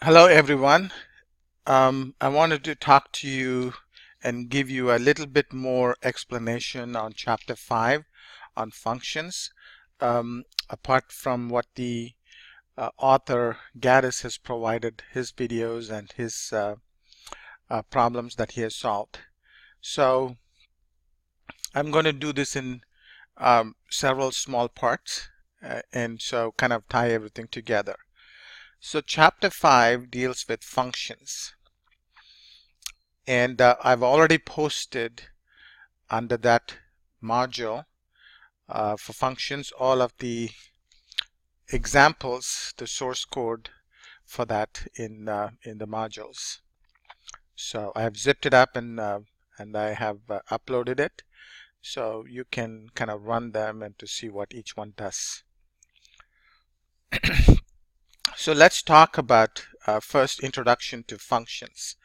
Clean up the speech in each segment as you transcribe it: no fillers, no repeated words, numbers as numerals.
Hello everyone. I wanted to talk to you and give you a little bit more explanation on Chapter 5 on functions, apart from what the author Gaddis has provided his videos and his problems that he has solved. So I'm going to do this in several small parts and so kind of tie everything together. So Chapter 5 deals with functions. And I've already posted under that module for functions all of the examples, the source code for that in the modules. So I have zipped it up and I have uploaded it, so you can kind of run them and to see what each one does. So let's talk about first introduction to functions.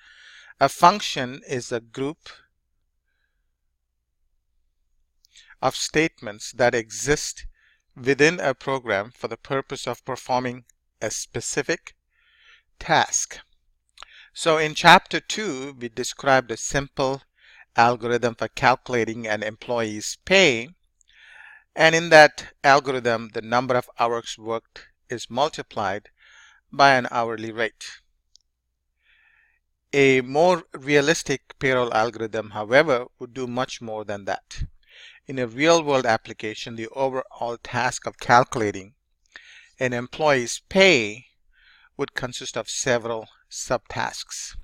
A function is a group of statements that exist within a program for the purpose of performing a specific task. So in Chapter 2, we described a simple algorithm for calculating an employee's pay. And in that algorithm, the number of hours worked is multiplied by an hourly rate. A more realistic payroll algorithm, however, would do much more than that. In a real-world application, the overall task of calculating an employee's pay would consist of several subtasks,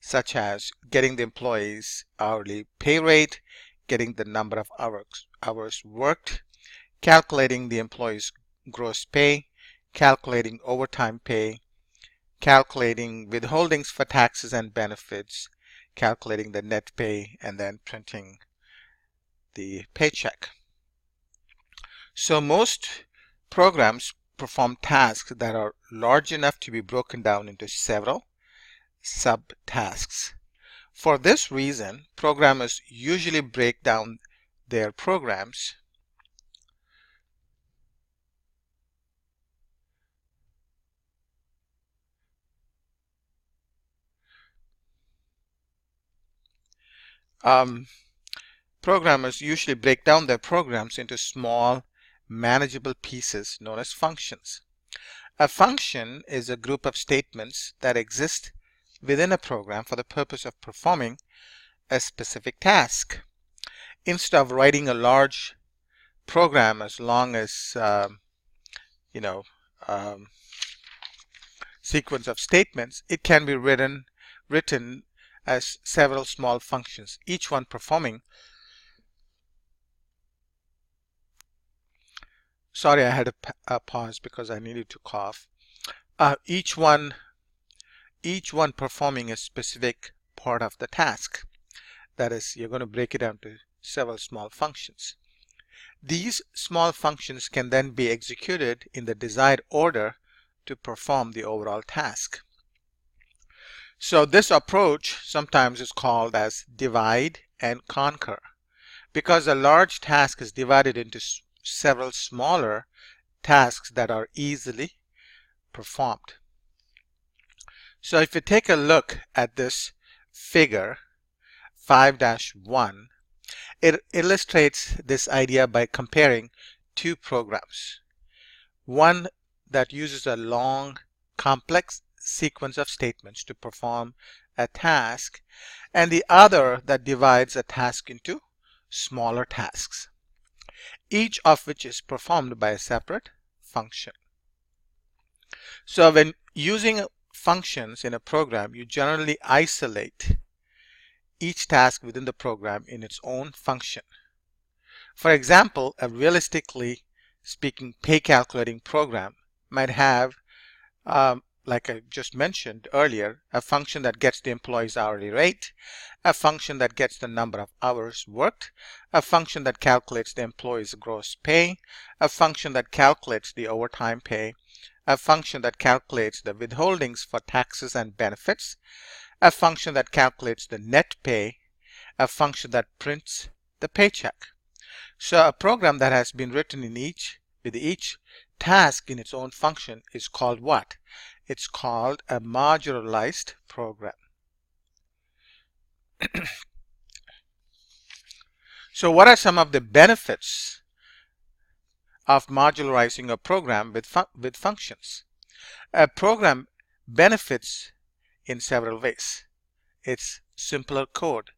such as getting the employee's hourly pay rate, getting the number of hours worked, calculating the employee's gross pay, calculating overtime pay, calculating withholdings for taxes and benefits, calculating the net pay, and then printing the paycheck. So most programs perform tasks that are large enough to be broken down into several subtasks. For this reason, programmers usually break down their programs into small, manageable pieces known as functions. A function is a group of statements that exist within a program for the purpose of performing a specific task. Instead of writing a large program as long as sequence of statements, it can be written as several small functions, each one performing. Sorry, I had a pause because I needed to cough. Each one performing a specific part of the task. That is, you're going to break it down to several small functions. These small functions can then be executed in the desired order to perform the overall task. So this approach sometimes is called as divide and conquer, because a large task is divided into several smaller tasks that are easily performed. So if you take a look at this figure 5-1, it illustrates this idea by comparing two programs. One that uses a long, complex sequence of statements to perform a task, and the other that divides a task into smaller tasks, each of which is performed by a separate function. So when using functions in a program, you generally isolate each task within the program in its own function. For example, a realistically speaking pay calculating program might have, like I just mentioned earlier, a function that gets the employee's hourly rate, a function that gets the number of hours worked, a function that calculates the employee's gross pay, a function that calculates the overtime pay, a function that calculates the withholdings for taxes and benefits, a function that calculates the net pay, a function that prints the paycheck. So a program that has been written with each task in its own function is called what? It's called a modularized program. So what are some of the benefits of modularizing a program with functions? A program benefits in several ways. It's simpler code.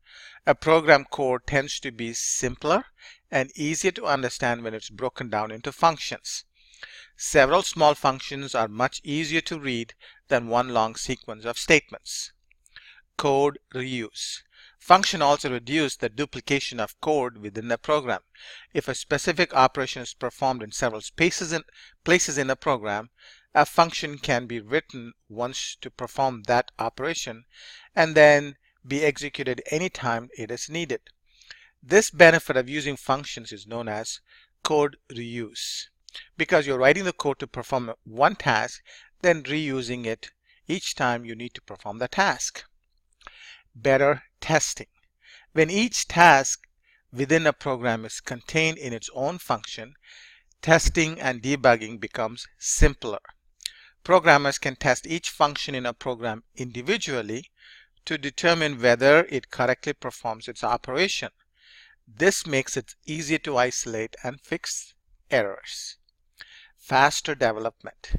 A program code tends to be simpler and easier to understand when it's broken down into functions. Several small functions are much easier to read than one long sequence of statements. Code reuse. Function also reduce the duplication of code within a program. If a specific operation is performed in several places in a program, a function can be written once to perform that operation and then be executed anytime it is needed. This benefit of using functions is known as code reuse, because you're writing the code to perform one task, then reusing it each time you need to perform the task. Better testing. When each task within a program is contained in its own function, testing and debugging becomes simpler. Programmers can test each function in a program individually to determine whether it correctly performs its operation. This makes it easier to isolate and fix errors. Faster development.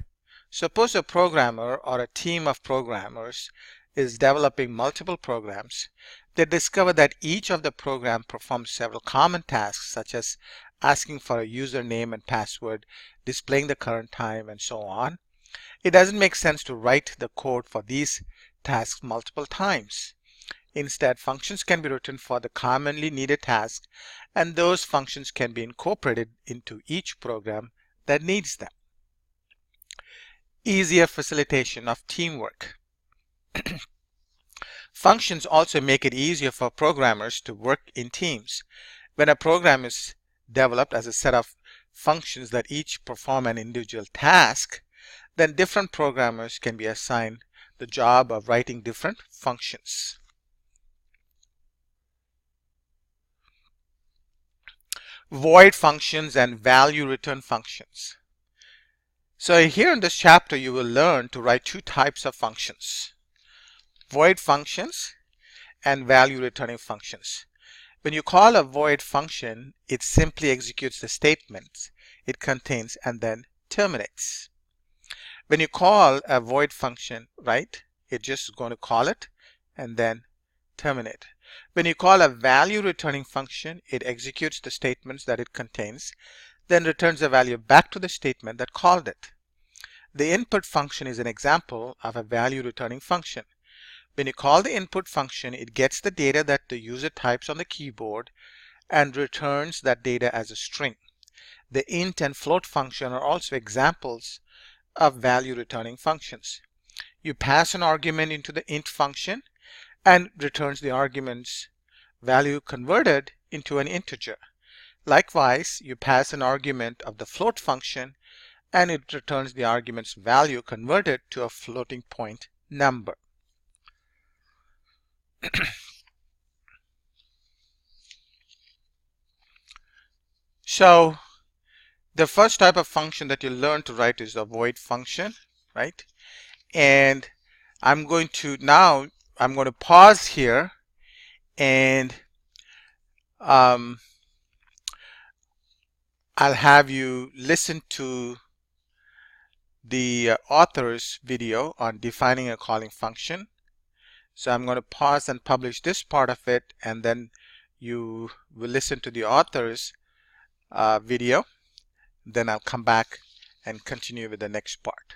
Suppose a programmer or a team of programmers is developing multiple programs. They discover that each of the program performs several common tasks, such as asking for a username and password, displaying the current time, and so on. It doesn't make sense to write the code for these tasks multiple times. Instead, functions can be written for the commonly needed task, and those functions can be incorporated into each program that needs them. Easier facilitation of teamwork. Functions also make it easier for programmers to work in teams. When a program is developed as a set of functions that each perform an individual task, then different programmers can be assigned the job of writing different functions. Void functions and value return functions. So here in this chapter you will learn to write two types of functions: void functions and value returning functions. When you call a void function, it simply executes the statements it contains and then terminates. When you call a void function, right, it's just going to call it and then terminate. When you call a value returning function, it executes the statements that it contains, then returns a value back to the statement that called it. The input function is an example of a value returning function. When you call the input function, it gets the data that the user types on the keyboard and returns that data as a string. The int and float function are also examples of value returning functions. You pass an argument into the int function and returns the argument's value converted into an integer. Likewise, you pass an argument of the float function and it returns the argument's value converted to a floating point number. So the first type of function that you learn to write is a void function, right? And I'm going to pause here and I'll have you listen to the author's video on defining a calling function. So I'm going to pause and publish this part of it, and then you will listen to the author's video. Then I'll come back and continue with the next part.